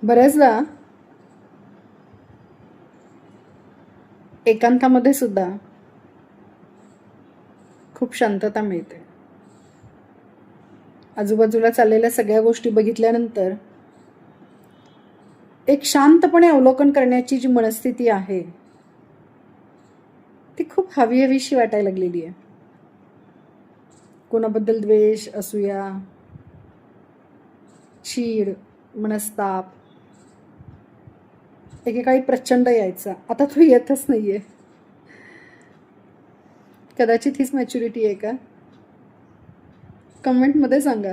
बऱ्याचदा एकांतामध्ये सुद्धा खूप शांतता मिळते. आजूबाजूला चाललेल्या सगळ्या गोष्टी बघितल्यानंतर एक शांतपणे अवलोकन करण्याची जी मनस्थिती आहे ती खूप हवीहवीशी वाटायला लागलेली आहे. कोणाबद्दल द्वेष, असूया, चीड, मनस्ताप एकेकाळी प्रचंड यायचा. आता तो येतच नाहीये. कदाचित हीच मॅच्युरिटी आहे का? कमेंटमध्ये सांगा.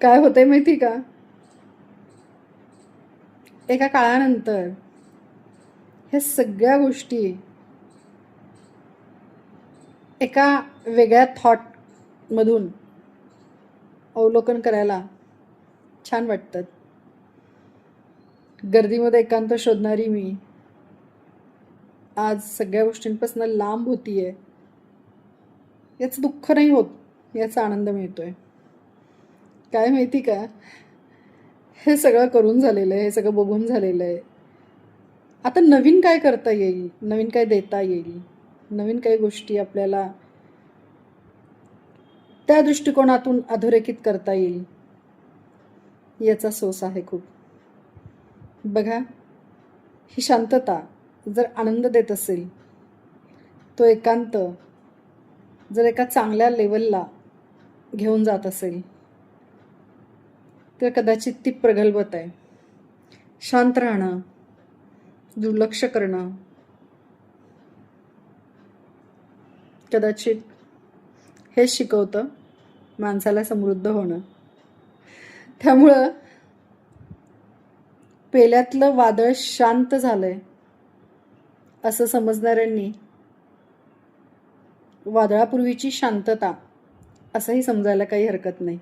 काय होतंय माहिती का, एका काळानंतर ह्या सगळ्या गोष्टी एका वेगळ्या थॉटमधून अवलोकन करायला छान वाटतात. गर्दीमध्ये एकांत शोधणारी मी आज सगळ्या गोष्टींपासून लांब होतीये. याचं दुःख नाही होत, याचा आनंद मिळतोय. काय माहिती का, हे सगळं करून झालेलं आहे, हे सगळं बघून झालेलं आहे. आता नवीन काय करता येईल, नवीन काय देता येईल, नवीन काही गोष्टी आपल्याला त्या दृष्टिकोनातून अधोरेखित करता येईल याचा सोस आहे खूप. बघा, ही शांतता जर आनंद देत असेल, तो एकांत जर एका चांगल्या लेवलला घेऊन जात असेल तर कदाचित ती प्रगल्भता आहे. शांत राहणं, दुर्लक्ष करणं कदाचित हेच शिकवतं माणसाला समृद्ध होणं. त्यामुळं पेल्यातलं वादळ शांत झालंय असं समजणाऱ्यांनी वादळापूर्वीची शांतता असंही समजायला काही हरकत नाही.